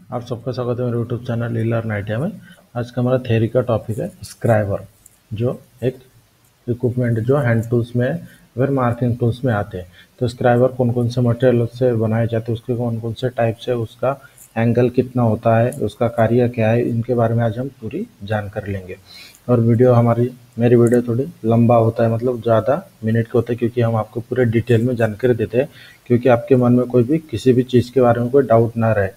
आप सबका स्वागत है मेरे यूट्यूब चैनल लर्न आइडिया में। आज का हमारा थ्योरी का टॉपिक है स्क्राइबर, जो एक इक्विपमेंट जो हैंड टूल्स में फिर मार्किंग टूल्स में आते हैं। तो स्क्राइबर कौन कौन से मटेरियल से बनाए जाते हैं, उसके कौन कौन से टाइप से, उसका एंगल कितना होता है, उसका कार्य क्या है, इनके बारे में आज हम पूरी जानकारी लेंगे। और मेरी वीडियो थोड़ी लंबा होता है, मतलब ज़्यादा मिनट के होते हैं, क्योंकि हम आपको पूरे डिटेल में जानकारी देते हैं, क्योंकि आपके मन में कोई भी किसी भी चीज़ के बारे में कोई डाउट ना रहे।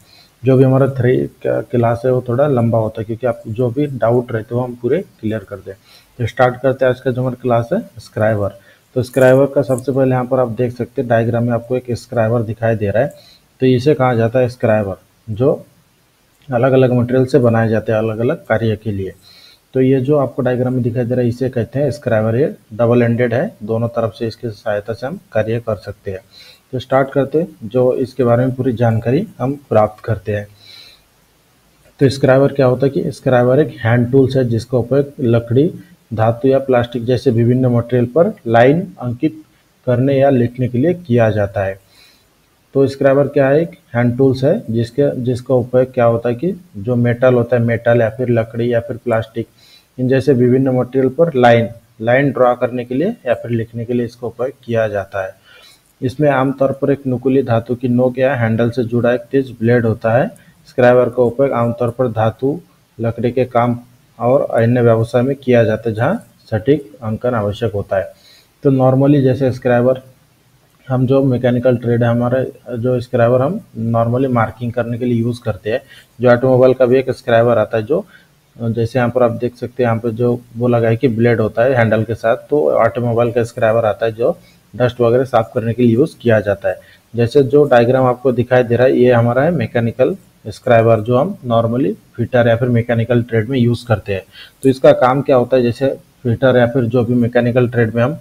जो भी हमारा थ्री का क्लास है वो थोड़ा लंबा होता है, क्योंकि आप जो भी डाउट रहते हो हम पूरे क्लियर करते हैं। तो स्टार्ट करते हैं आज का जो हमारा क्लास है स्क्राइबर। तो स्क्राइबर का सबसे पहले यहाँ पर आप देख सकते हैं डायग्राम में आपको एक स्क्राइबर दिखाई दे रहा है। तो इसे कहा जाता है स्क्राइबर, जो अलग अलग मटेरियल से बनाए जाते हैं अलग अलग कार्य के लिए। तो ये जो आपको डायग्राम में दिखाई दे रहा है इसे कहते हैं स्क्राइबर। ये डबल एंडेड है, दोनों तरफ से इसकी सहायता से हम कार्य कर सकते हैं। तो स्टार्ट करते हैं, जो इसके बारे में पूरी जानकारी हम प्राप्त करते हैं। तो स्क्राइबर क्या होता है कि स्क्राइबर एक हैंड टूल्स है जिसका उपयोग लकड़ी, धातु या प्लास्टिक जैसे विभिन्न मटेरियल पर लाइन अंकित करने या लिखने के लिए किया जाता है। तो स्क्राइबर क्या है, एक हैंड टूल्स है जिसका उपयोग क्या होता है कि जो मेटल होता है, मेटल या फिर लकड़ी या फिर प्लास्टिक, इन जैसे विभिन्न मटेरियल पर लाइन ड्रा करने के लिए या फिर लिखने के लिए इसका उपयोग किया जाता है। इसमें आमतौर पर एक नुकीली धातु की नोक या हैंडल से जुड़ा एक तेज ब्लेड होता है। स्क्राइबर का उपयोग आमतौर पर धातु, लकड़ी के काम और अन्य व्यवसाय में किया जाता है जहाँ सटीक अंकन आवश्यक होता है। तो नॉर्मली जैसे स्क्राइबर हम जो मैकेनिकल ट्रेड है हमारा, जो स्क्राइबर हम नॉर्मली मार्किंग करने के लिए यूज़ करते हैं। जो ऑटोमोबाइल का भी एक स्क्राइबर आता है, जो जैसे यहाँ पर आप देख सकते हैं, यहाँ पे जो वो लगा है कि ब्लेड होता है हैंडल के साथ, तो ऑटोमोबाइल का स्क्राइबर आता है जो डस्ट वगैरह साफ करने के लिए यूज़ किया जाता है। जैसे जो डायग्राम आपको दिखाई दे रहा है ये हमारा है मैकेनिकल स्क्राइबर, जो हम नॉर्मली फिटर या फिर मैकेनिकल ट्रेड में यूज़ करते हैं। तो इसका काम क्या होता है, जैसे फिटर या फिर जो भी मैकेनिकल ट्रेड में हम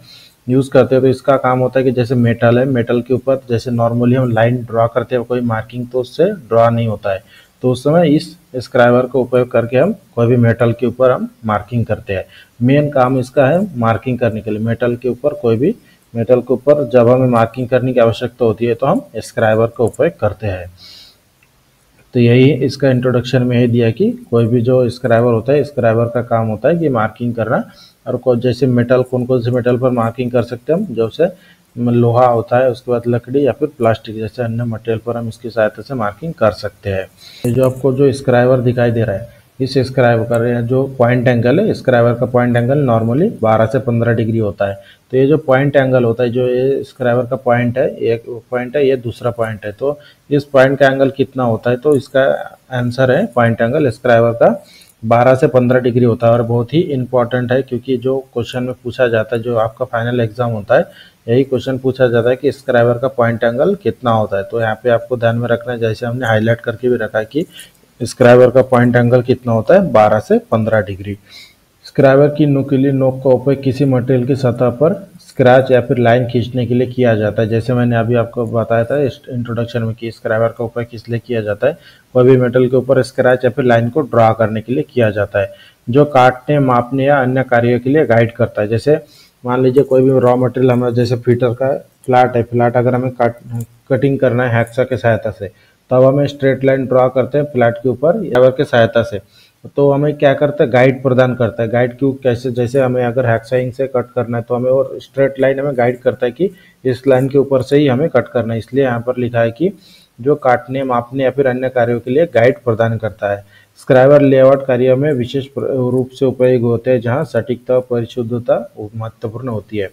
यूज़ करते हैं, तो इसका काम होता है कि जैसे मेटल है, मेटल के ऊपर जैसे नॉर्मली हम लाइन ड्रा करते हैं कोई मार्किंग, तो उससे ड्रा नहीं होता है। तो उस समय इस स्क्राइबर का उपयोग करके हम कोई भी मेटल के ऊपर हम मार्किंग करते हैं। मेन काम इसका है मार्किंग करने के लिए। मेटल के ऊपर कोई भी मेटल के ऊपर जब हमें मार्किंग करने की आवश्यकता होती है तो हम स्क्राइबर का उपयोग करते हैं। तो यही इसका इंट्रोडक्शन में ही दिया कि कोई भी जो स्क्राइबर होता है, स्क्राइबर का काम होता है कि मार्किंग करना। और जैसे मेटल, कौन कौन से मेटल पर मार्किंग कर सकते हैं हम, जैसे लोहा होता है, उसके बाद लकड़ी या फिर प्लास्टिक जैसे अन्य मटेरियल पर हम इसकी सहायता से मार्किंग कर सकते हैं। ये जो आपको जो स्क्राइबर दिखाई दे रहा है, इस स्क्राइबर का जो पॉइंट एंगल है, स्क्राइबर का पॉइंट एंगल नॉर्मली 12 से 15 डिग्री होता है। तो ये जो पॉइंट एंगल होता है, जो ये स्क्राइबर का पॉइंट है, एक पॉइंट है, ये दूसरा पॉइंट है, तो इस पॉइंट का एंगल कितना होता है, तो इसका आंसर है पॉइंट एंगल स्क्राइबर का 12 से 15 डिग्री होता है। और बहुत ही इंपॉर्टेंट है, क्योंकि जो क्वेश्चन में पूछा जाता है, जो आपका फाइनल एग्जाम होता है, यही क्वेश्चन पूछा जाता है कि स्क्राइबर का पॉइंट एंगल कितना होता है। तो यहाँ पे आपको ध्यान में रखना है, जैसे हमने हाईलाइट करके भी रखा है कि स्क्राइबर का पॉइंट एंगल कितना होता है, 12 से 15 डिग्री। स्क्राइबर की नुकीली नोक का उपयोग किसी मटेरियल की सतह पर स्क्रैच या फिर लाइन खींचने के लिए किया जाता है। जैसे मैंने अभी आपको बताया था इंट्रोडक्शन में कि स्क्राइबर का उपयोग किस लिए किया जाता है, कोई भी मेटल के ऊपर स्क्रैच या फिर लाइन को ड्रा करने के लिए किया जाता है, जो काटने, मापने या अन्य कार्यों के लिए गाइड करता है। जैसे मान लीजिए कोई भी रॉ मटेरियल हमें, जैसे फिटर का फ्लैट है, फ्लैट अगर हमें कटिंग करना है हैक्सा के सहायता से, तब हमें स्ट्रेट लाइन ड्रा करते हैं फ्लैट के ऊपर या के सहायता से। तो हमें क्या करता है, गाइड प्रदान करता है। गाइड क्यों, कैसे, जैसे हमें अगर हैक्साइंग से कट करना है तो हमें, और स्ट्रेट लाइन हमें गाइड करता है कि इस लाइन के ऊपर से ही हमें कट करना है। इसलिए यहाँ पर लिखा है कि जो काटने, मापने या फिर अन्य कार्यों के लिए गाइड प्रदान करता है। स्क्राइबर लेआउट कार्यों में विशेष रूप से उपयोग होते हैं जहाँ सटीकता और परिशुद्धता महत्वपूर्ण होती है।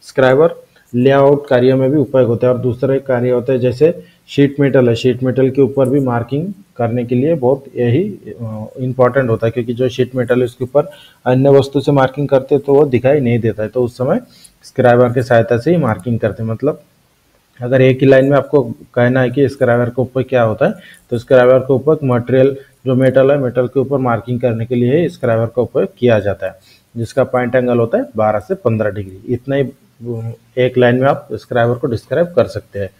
स्क्राइबर लेआउट कार्यों में भी उपयोग होता है। और दूसरा एक कार्य होता है जैसे शीट मेटल है, शीट मेटल के ऊपर भी मार्किंग करने के लिए बहुत यही इम्पॉर्टेंट होता है, क्योंकि जो शीट मेटल है उसके ऊपर अन्य वस्तु से मार्किंग करते हैं तो वो दिखाई नहीं देता है, तो उस समय स्क्राइबर की सहायता से ही मार्किंग करते हैं। मतलब अगर एक ही लाइन में आपको कहना है कि स्क्राइबर के ऊपर क्या होता है, तो स्क्राइबर के ऊपर मटेरियल जो मेटल है, मेटल के ऊपर मार्किंग करने के लिए स्क्राइबर का उपयोग किया जाता है, जिसका पॉइंट एंगल होता है 12 से 15 डिग्री। इतना ही एक लाइन में आप स्क्राइबर को डिस्क्राइब कर सकते हैं।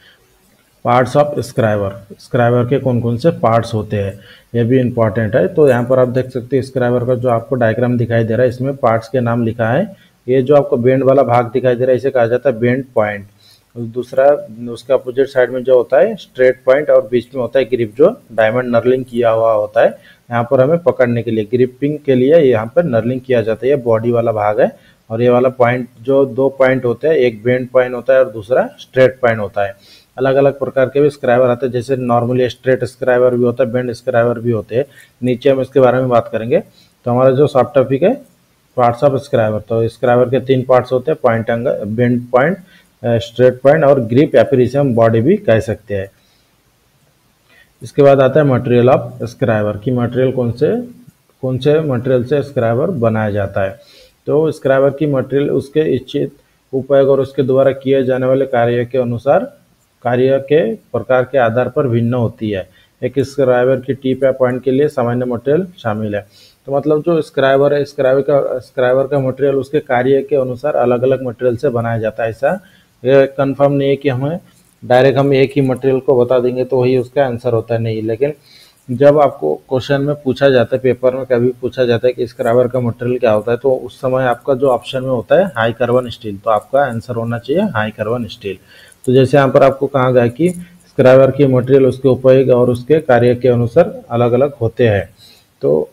पार्ट्स ऑफ स्क्राइबर, स्क्राइबर के कौन कौन से पार्ट्स होते हैं ये भी इंपॉर्टेंट है। तो यहाँ पर आप देख सकते हैं स्क्राइबर का जो आपको डायग्राम दिखाई दे रहा है, इसमें पार्ट्स के नाम लिखा है। ये जो आपको बेंड वाला भाग दिखाई दे रहा है इसे कहा जाता है बेंड पॉइंट। दूसरा उसका अपोजिट साइड में जो होता है स्ट्रेट पॉइंट और बीच में होता है ग्रिप जो डायमंड नर्लिंग किया हुआ होता है। यहाँ पर हमें पकड़ने के लिए ग्रिपिंग के लिए यहाँ पर नर्लिंग किया जाता है। ये बॉडी वाला भाग है और ये वाला पॉइंट जो 2 पॉइंट होते हैं, एक बेंड पॉइंट होता है और दूसरा स्ट्रेट पॉइंट होता है। अलग अलग प्रकार के भी स्क्राइबर आते हैं, जैसे नॉर्मली स्ट्रेट स्क्राइबर भी होता है, बेंड स्क्राइबर भी होते हैं। नीचे हम इसके बारे में बात करेंगे। तो हमारा जो सब टॉपिक है पार्ट्स ऑफ स्क्राइबर, तो स्क्राइबर के 3 पार्ट्स होते हैं, point angle, bend point, straight point और ग्रिप, या फिर इसे हम बॉडी भी कह सकते हैं। इसके बाद आता है मटेरियल ऑफ स्क्राइबर की मटेरियल कौन से मटेरियल से स्क्राइबर बनाया जाता है। तो स्क्राइबर की मटेरियल उसके इच्छित उपयोग और उसके द्वारा किए जाने वाले कार्य के अनुसार कार्य के प्रकार के आधार पर भिन्न होती है। एक स्क्राइबर की टिप या पॉइंट के लिए सामान्य मटेरियल शामिल है। तो मतलब जो स्क्राइबर है, स्क्राइबर का मटेरियल उसके कार्य के अनुसार अलग अलग मटेरियल से बनाया जाता है। ऐसा ये कंफर्म नहीं है कि हमें डायरेक्ट हम एक ही मटेरियल को बता देंगे तो वही उसका आंसर होता है, नहीं। लेकिन जब आपको क्वेश्चन में पूछा जाता है, पेपर में कभी पूछा जाता है कि स्क्राइबर का मटेरियल क्या होता है, तो उस समय आपका जो ऑप्शन में होता है हाई कार्बन स्टील, तो आपका आंसर होना चाहिए हाई कार्बन स्टील। तो जैसे यहाँ पर आपको कहा गया कि स्क्राइबर की मटेरियल उसके उपयोग और उसके कार्य के अनुसार अलग अलग होते हैं। तो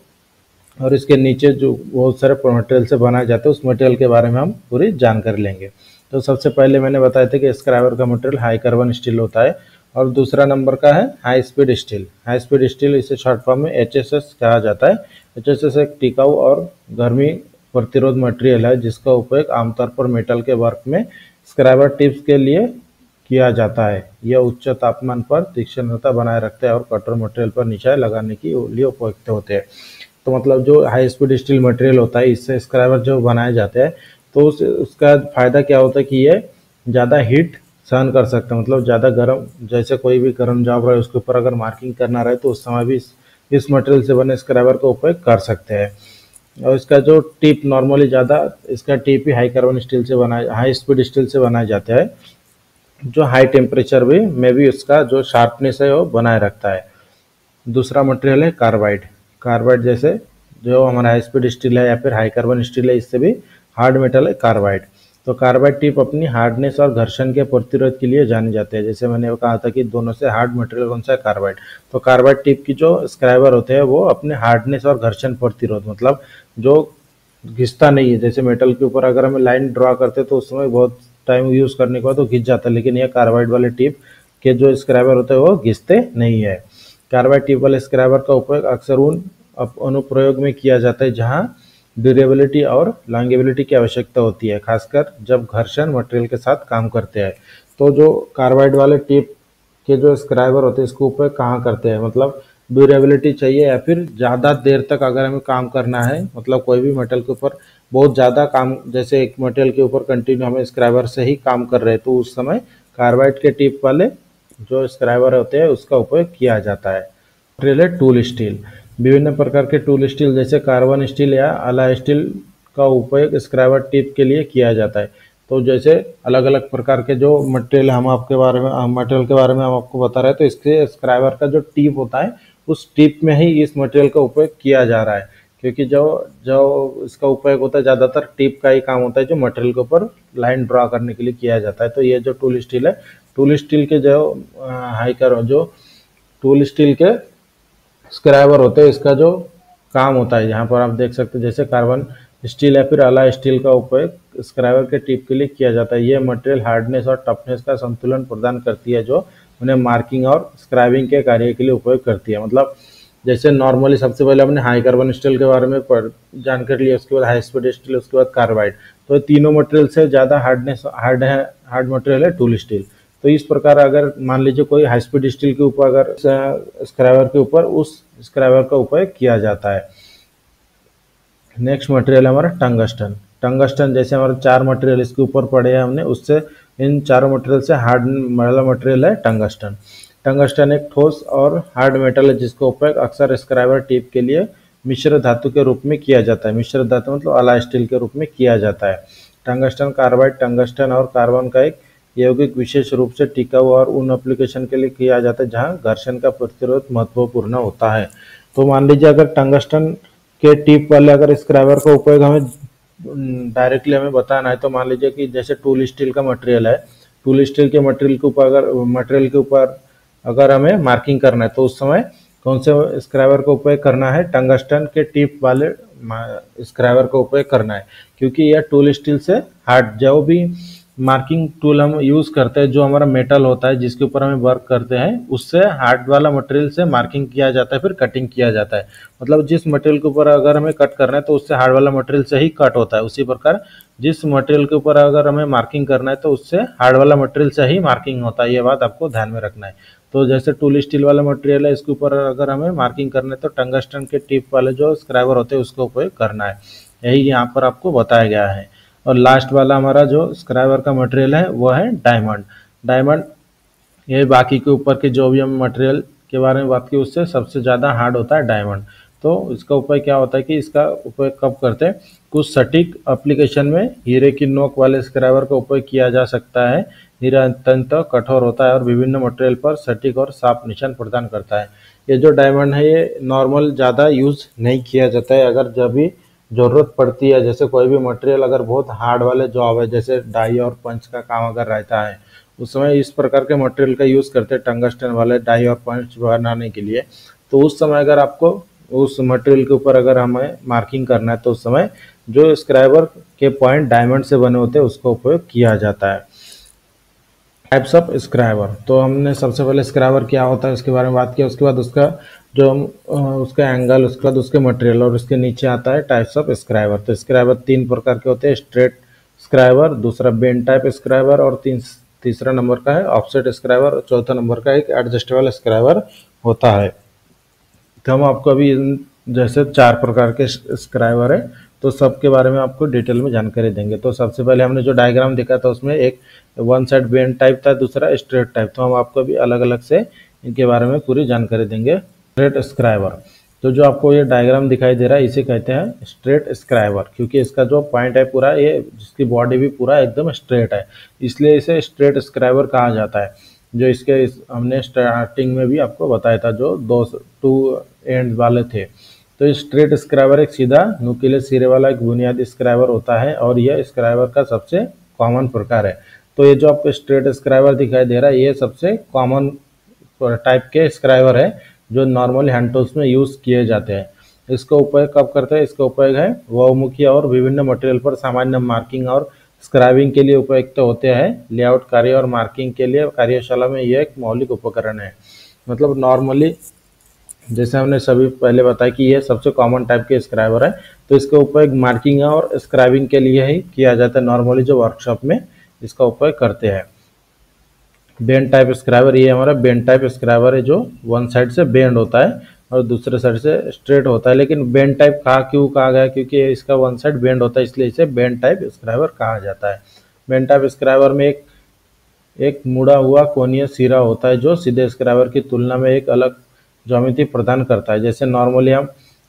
और इसके नीचे जो बहुत सारे मटेरियल से बनाए जाते हैं उस मटेरियल के बारे में हम पूरी जानकारी लेंगे। तो सबसे पहले मैंने बताया था कि स्क्राइबर का मटेरियल हाई कार्बन स्टील होता है। और दूसरा नंबर का है high speed steel. High speed steel इसे शॉर्ट फॉर्म में HSS कहा जाता है। HSS एक टिकाऊ और गर्मी प्रतिरोध मटेरियल है जिसका उपयोग आमतौर पर मेटल के वर्क में स्क्राइबर टिप्स के लिए किया जाता है। यह उच्च तापमान पर तीक्ष्णता बनाए रखते हैं और कठोर मटेरियल पर निशान लगाने के लिए उपयुक्त होते हैं। तो मतलब जो हाई स्पीड स्टील मटेरियल होता है, इससे स्क्राइबर जो बनाए जाते हैं, तो उसका फायदा क्या होता है कि ये ज़्यादा हीट सहन कर सकते हैं। मतलब ज़्यादा गर्म, जैसे कोई भी गर्म जॉब रहे उसके ऊपर अगर मार्किंग करना रहे तो उस समय भी इस मटेरियल से बने स्क्राइबर का उपयोग कर सकते हैं। और इसका जो टिप नॉर्मली ज़्यादा, इसका टिप ही हाई कार्बन स्टील से हाई स्पीड स्टील से बनाया जाता है, जो हाई टेम्परेचर में भी उसका जो शार्पनेस है वो बनाए रखता है। दूसरा मटेरियल है कार्बाइड। कार्बाइड जैसे जो हमारा हाई स्पीड स्टील है या फिर हाई कार्बन स्टील है, इससे भी हार्ड मेटल है कार्बाइड। तो कार्बाइड टिप अपनी हार्डनेस और घर्षण के प्रतिरोध के लिए जाने जाते हैं। जैसे मैंने कहा था कि दोनों से हार्ड मटेरियल कौन सा है, कार्बाइड। तो कार्बाइड टिप की जो स्क्राइबर होते हैं वो अपने हार्डनेस और घर्षण प्रतिरोध, मतलब जो घिसता नहीं है। जैसे मेटल के ऊपर अगर हमें लाइन ड्रॉ करते तो उस समय बहुत टाइम यूज करने के बाद तो घिस जाता है, लेकिन यह कार्बाइड वाले टिप के जो स्क्राइबर होते हैं वो घिसते नहीं है। कार्बाइड टिप वाले स्क्राइबर का उपयोग अक्सर उन अनुप्रयोग में किया जाता है जहां ड्यूरेबिलिटी और लॉन्गेबिलिटी की आवश्यकता होती है, खासकर जब घर्षण मटेरियल के साथ काम करते हैं। तो जो कार्बाइड वाले टिप के जो स्क्राइबर होते हैं इसको उपयोग कहाँ करते हैं, मतलब ड्यूरेबिलिटी चाहिए या फिर ज़्यादा देर तक अगर हमें काम करना है, मतलब कोई भी मेटल के ऊपर बहुत ज़्यादा काम, जैसे एक मटेरियल के ऊपर कंटिन्यू हमें स्क्राइबर से ही काम कर रहे हैं, तो उस समय कार्बाइड के टिप वाले जो स्क्राइबर होते हैं उसका उपयोग किया जाता है। मटेरियल है टूल स्टील। विभिन्न प्रकार के टूल स्टील जैसे कार्बन स्टील या अला स्टील का उपयोग स्क्राइबर टिप के लिए किया जाता है। तो जैसे अलग अलग प्रकार के जो मटेरियल हम के बारे में हम आपको बता रहे हैं, तो इसके स्क्राइबर का जो टिप होता है उस टिप में ही इस मटेरियल का उपयोग किया जा रहा है, क्योंकि जो जो इसका उपयोग होता है ज़्यादातर टिप का ही काम होता है जो मटेरियल के ऊपर लाइन ड्रा करने के लिए किया जाता है। तो ये जो टूल स्टील है, टूल स्टील के जो जो टूल स्टील के स्क्राइबर होते हैं, इसका जो काम होता है यहाँ पर आप देख सकते हैं, जैसे कार्बन स्टील या फिर अला स्टील का उपयोग स्क्राइबर के टिप के लिए किया जाता है। ये मटेरियल हार्डनेस और टफनेस का संतुलन प्रदान करती है जो उन्हें मार्किंग और स्क्राइबिंग के कार्य के लिए उपयोग करती है। मतलब जैसे नॉर्मली सबसे पहले हमने हाई कार्बन स्टील के बारे में जानकारी ली, उसके बाद हाई स्पीड स्टील, उसके बाद कार्बाइड। तो तीनों मटेरियल से ज़्यादा हार्ड मटेरियल है टूल स्टील। तो इस प्रकार अगर मान लीजिए कोई हाई स्पीड स्टील के ऊपर अगर स्क्राइबर के ऊपर उस स्क्राइबर का उपयोग किया जाता है। नेक्स्ट मटेरियल है हमारा टंगस्टन। टंगस्टन जैसे हमारे 4 मटेरियल इसके ऊपर पड़े हैं हमने, उससे इन चारों मटेरियल से हार्ड वाला मटेरियल है टंगस्टन। टंगस्टन एक ठोस और हार्ड मेटल है जिसका उपयोग अक्सर स्क्राइबर टिप के लिए मिश्र धातु के रूप में किया जाता है। मिश्र धातु मतलब अला स्टील के रूप में किया जाता है। टंगस्टन कार्बाइड, टंगस्टन और कार्बन का एक यौगिक विशेष रूप से टिकाऊ और उन एप्लीकेशन के लिए किया जाता है जहां घर्षण का प्रतिरोध महत्वपूर्ण होता है। तो मान लीजिए अगर टंगस्टन के टिप वाले अगर स्क्राइबर का उपयोग हमें डायरेक्टली हमें बताना है, तो मान लीजिए कि जैसे टूल स्टील का मटेरियल है, टूल स्टील के मटेरियल के ऊपर अगर हमें मार्किंग करना है तो उस समय कौन से स्क्राइबर का उपयोग करना है, टंगस्टन के टिप वाले स्क्राइबर का उपयोग करना है, क्योंकि यह टूल स्टील से हार्ड, जो भी मार्किंग टूल हम यूज़ करते हैं, जो हमारा मेटल होता है जिसके ऊपर हमें वर्क करते हैं, उससे हार्ड वाला मटेरियल से मार्किंग किया जाता है, फिर कटिंग किया जाता है। मतलब जिस मटेरियल के ऊपर अगर हमें कट करना है तो उससे हार्ड वाला मटेरियल से ही कट होता है, उसी प्रकार जिस मटेरियल के ऊपर अगर हमें मार्किंग करना है तो उससे हार्ड वाला मटेरियल से ही मार्किंग होता है। ये बात आपको ध्यान में रखना है। तो जैसे टूल स्टील वाला मटेरियल है, इसके ऊपर अगर हमें मार्किंग करना है तो टंगस्टन के टिप वाले जो स्क्राइबर होते हैं उसका उपयोग करना है। यही यहाँ पर आपको बताया गया है। और लास्ट वाला हमारा जो स्क्राइबर का मटेरियल है वो है डायमंड। डायमंड ये बाकी के ऊपर के जो भी हम मटेरियल के बारे में बात की उससे सबसे ज़्यादा हार्ड होता है डायमंड। तो इसका उपयोग क्या होता है कि इसका उपयोग कब करते हैं, कुछ सटीक एप्लीकेशन में हीरे की नोक वाले स्क्राइबर का उपयोग किया जा सकता है। हीरा अत्यंत कठोर होता है और विभिन्न मटेरियल पर सटीक और साफ निशान प्रदान करता है। ये जो डायमंड है ये नॉर्मल ज़्यादा यूज़ नहीं किया जाता है। अगर जब भी ज़रूरत पड़ती है, जैसे कोई भी मटेरियल अगर बहुत हार्ड वाले जॉब है, जैसे डाई और पंच का काम अगर रहता है, उस समय इस प्रकार के मटेरियल का यूज़ करते हैं टंगस्टन वाले डाई और पंच बनाने के लिए। तो उस समय अगर आपको उस मटेरियल के ऊपर अगर हमें मार्किंग करना है तो उस समय जो स्क्राइबर के पॉइंट डायमंड से बने होते हैं उसका उपयोग किया जाता है। टाइप्स ऑफ स्क्राइबर, तो हमने सबसे पहले स्क्राइबर क्या होता है उसके बारे में बात किया, उसके बाद उसका जो उसका एंगल, उसके बाद उसके मटेरियल, और उसके नीचे आता है टाइप्स ऑफ स्क्राइबर। तो स्क्राइबर 3 प्रकार के होते हैं, स्ट्रेट स्क्राइबर, दूसरा बेंड टाइप स्क्राइबर, और तीसरा नंबर का है ऑफसेट स्क्राइबर, और चौथा नंबर का एक एडजस्टेबल स्क्राइबर होता है। तो हम आपको अभी जैसे 4 प्रकार के स्क्राइबर है तो सबके बारे में आपको डिटेल में जानकारी देंगे। तो सबसे पहले हमने जो डायग्राम देखा था उसमें एक वन साइड बेंड टाइप था, दूसरा स्ट्रेट टाइप। तो हम आपको अभी अलग अलग से इनके बारे में पूरी जानकारी देंगे। स्ट्रेट स्क्राइबर, तो जो आपको ये डायग्राम दिखाई दे रहा है इसे कहते हैं स्ट्रेट स्क्राइबर, क्योंकि इसका जो पॉइंट है पूरा, ये जिसकी बॉडी भी पूरा एकदम स्ट्रेट है, इसलिए इसे स्ट्रेट स्क्राइबर कहा जाता है। जो इसके हमने स्टार्टिंग में भी आपको बताया था, जो 2 एंड वाले थे। तो स्ट्रेट स्क्राइबर एक सीधा नुकीले सिरे वाला एक बुनियादी स्क्राइबर होता है और यह स्क्राइबर का सबसे कॉमन प्रकार है। तो ये जो आपको स्ट्रेट स्क्राइबर दिखाई दे रहा है ये सबसे कॉमन टाइप के स्क्राइबर है जो नॉर्मली हैंड टूल्स में यूज़ किए जाते हैं। इसका उपयोग कब करते हैं, इसका उपयोग है बहुमुखी और विभिन्न मटेरियल पर सामान्य मार्किंग और स्क्राइबिंग के लिए उपयुक्त होते हैं। लेआउट कार्य और मार्किंग के लिए कार्यशाला में यह एक मौलिक उपकरण है। मतलब नॉर्मली जैसे हमने सभी पहले बताया कि यह सबसे कॉमन टाइप के स्क्राइबर है, तो इसका उपयोग मार्किंग और स्क्राइबिंग के लिए ही किया जाता है। नॉर्मली जो वर्कशॉप में इसका उपयोग करते हैं। बेंड टाइप स्क्राइबर, ये हमारा बेंड टाइप स्क्राइबर है जो वन साइड से बेंड होता है और दूसरे साइड से स्ट्रेट होता है। लेकिन बेंड टाइप क्यों कहा गया, क्योंकि इसका वन साइड बेंड होता है इसलिए इसे बेंड टाइप स्क्राइबर कहा जाता है। बेंड टाइप स्क्राइबर में एक मुड़ा हुआ कोणीय सिरा होता है जो सीधे स्क्राइबर की तुलना में एक अलग ज्यामिति प्रदान करता है। जैसे नॉर्मली हम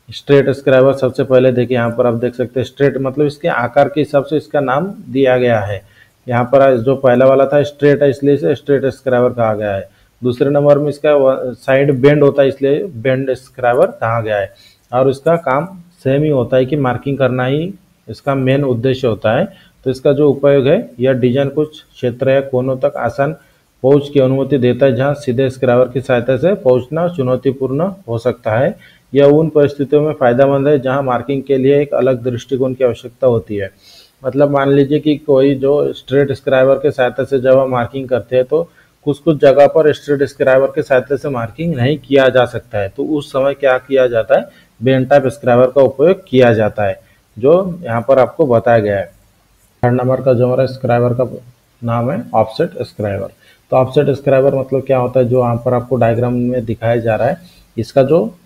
स्ट्रेट स्क्राइबर सबसे पहले देखिए, यहाँ पर आप देख सकते हैं स्ट्रेट मतलब इसके आकार के हिसाब से इसका नाम दिया गया है। यहाँ पर जो पहला वाला था स्ट्रेट है इसलिए इसे स्ट्रेट स्क्राइबर कहा गया है। दूसरे नंबर में इसका साइड बेंड होता है इसलिए बेंड स्क्राइबर कहा गया है। और इसका काम सेम ही होता है कि मार्किंग करना ही इसका मेन उद्देश्य होता है। तो इसका जो उपयोग है, यह डिजाइन कुछ क्षेत्र या कोनों तक आसान पहुंच की अनुमति देता है जहां सीधे स्क्राइबर की सहायता से पहुंचना चुनौतीपूर्ण हो सकता है। यह उन परिस्थितियों में फायदेमंद है जहां मार्किंग के लिए एक अलग दृष्टिकोण की आवश्यकता होती है। मतलब मान लीजिए कि कोई जो स्ट्रेट स्क्राइबर के सहायता से जब हम मार्किंग करते हैं तो कुछ जगह पर स्ट्रेट स्क्राइबर के सहायता से मार्किंग नहीं किया जा सकता है, तो उस समय क्या किया जाता है, बेंड टाइप स्क्राइबर का उपयोग किया जाता है, जो यहाँ पर आपको बताया गया है। 3rd नंबर का जो हमारा स्क्राइबर का नाम है ऑफसेट स्क्राइबर। तो ऑफसेट स्क्राइबर मतलब क्या होता है, जो यहाँ पर आपको डायग्राम में दिखाया जा रहा है, इसका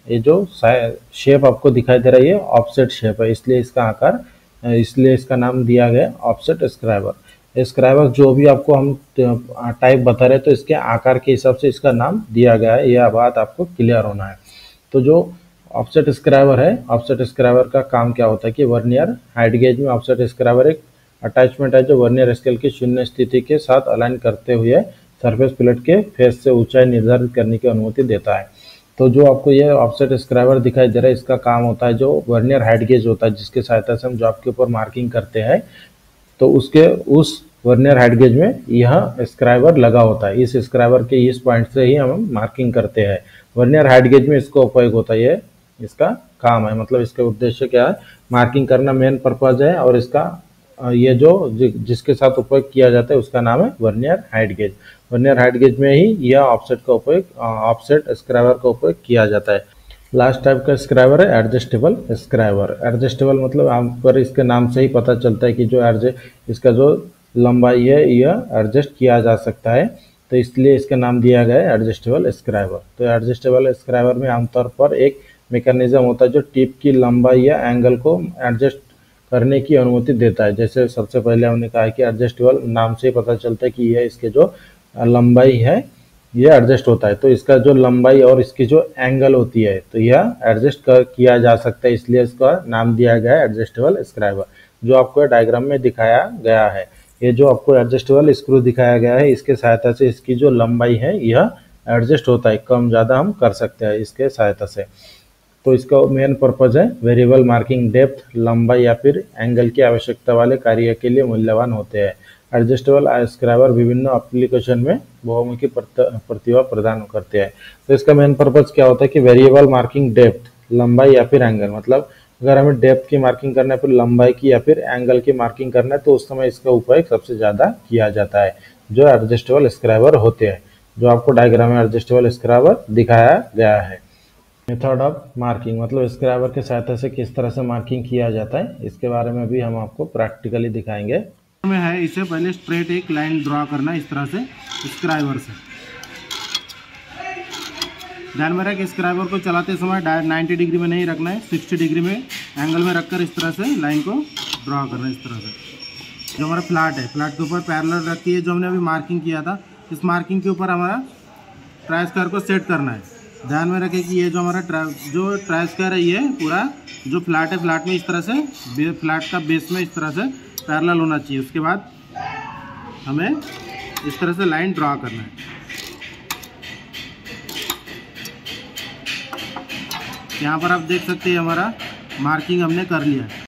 ये जो शेप आपको दिखाई दे रहा है ये ऑफसेट शेप है, इसलिए इसका नाम दिया गया ऑफसेट स्क्राइबर। स्क्राइबर जो भी आपको हम टाइप बता रहे हैं तो इसके आकार के हिसाब से इसका नाम दिया गया है, यह बात आपको क्लियर होना है। तो जो ऑफसेट स्क्राइबर है, ऑफसेट स्क्राइबर का काम क्या होता है कि वर्नियर हाइट गेज में ऑफसेट स्क्राइबर एक अटैचमेंट है जो वर्नियर स्केल की शून्य स्थिति के साथ अलाइन करते हुए सरफेस प्लेट के फेस से ऊंचाई निर्धारित करने की अनुमति देता है। तो जो आपको ये ऑफसेट स्क्राइबर दिखाई दे रहा है इसका काम होता है जो वर्नियर हाइट गेज होता है जिसके सहायता से हम जॉब के ऊपर मार्किंग करते हैं, तो उसके उस वर्नियर हाइट गेज में यह स्क्राइबर लगा होता है। इस स्क्राइबर के इस पॉइंट से ही हम मार्किंग करते हैं। वर्नियर हाइट गेज में इसका उपयोग होता है, ये इसका काम है, मतलब इसका उद्देश्य क्या है, मार्किंग करना मेन पर्पज है। और इसका ये जो जिसके साथ उपयोग किया जाता है उसका नाम है vernier height gauge. Vernier height gauge में ही यह ऑफसेट का उपयोग, ऑफसेट स्क्राइबर का उपयोग किया जाता है। लास्ट टाइप का स्क्राइबर है एडजस्टेबल स्क्राइबर। एडजस्टेबल मतलब आम पर इसके नाम से ही पता चलता है कि जो इसका जो लंबाई है यह एडजस्ट किया जा सकता है, तो इसलिए इसका नाम दिया गया है एडजस्टेबल स्क्राइबर। तो एडजस्टेबल स्क्राइबर में आमतौर पर एक मैकेनिज्म होता है जो टिप की लंबाई या एंगल को एडजस्ट करने की अनुमति देता है। जैसे सबसे पहले हमने कहा कि एडजस्टेबल नाम से ही पता चलता है कि यह इसके जो लंबाई है यह एडजस्ट होता है, तो इसका जो लंबाई और इसकी जो एंगल होती है तो यह एडजस्ट किया जा सकता है, इसलिए इसका नाम दिया गया है एडजस्टेबल स्क्राइबर। जो आपको डायग्राम में दिखाया गया है, ये जो आपको एडजस्टेबल स्क्रू दिखाया गया है, इसके सहायता से इसकी जो लंबाई है यह एडजस्ट होता है, कम ज़्यादा हम कर सकते हैं इसके सहायता से। तो इसका मेन पर्पज है वेरिएबल मार्किंग, डेप्थ, लंबाई या फिर एंगल की आवश्यकता वाले कार्य के लिए मूल्यवान होते हैं। एडजस्टेबल स्क्राइबर विभिन्न एप्लीकेशन में बहुमुखी प्रतिभा प्रदान करते हैं। तो इसका मेन पर्पज क्या होता है कि वेरिएबल मार्किंग, डेप्थ, लंबाई या फिर एंगल, मतलब अगर हमें डेप्थ की मार्किंग करना है, फिर लंबाई की या फिर एंगल की मार्किंग करना है, तो उस समय इसका उपयोग सबसे ज़्यादा किया जाता है जो एडजस्टेबल स्क्राइबर होते हैं, जो आपको डायग्राम में एडजस्टेबल स्क्राइबर दिखाया गया है। मेथड ऑफ मार्किंग मतलब स्क्राइबर के सहायता से किस तरह से मार्किंग किया जाता है, इसके बारे में भी हम आपको प्रैक्टिकली दिखाएंगे। में है इसे पहले स्ट्रेट एक लाइन ड्रॉ करना इस तरह से स्क्राइबर से। ध्यान में रख, स्क्राइबर को चलाते समय 90 डिग्री में नहीं रखना है, 60 डिग्री में एंगल में रखकर इस तरह से लाइन को ड्रॉ करना है। इस तरह से जो हमारा फ्लैट है, फ्लैट के ऊपर पैरेलल रखी है, जो हमने अभी मार्किंग किया था, इस मार्किंग के ऊपर हमारा ट्राई स्क्वायर को सेट करना है। ध्यान में रखें कि ये जो हमारा ट्राई स्क्वायर है, ये पूरा जो फ्लैट है, फ्लैट में इस तरह से फ्लैट का बेस में इस तरह से पैरेलल होना चाहिए। उसके बाद हमें इस तरह से लाइन ड्रॉ करना है। यहाँ पर आप देख सकते हैं हमारा मार्किंग हमने कर लिया है।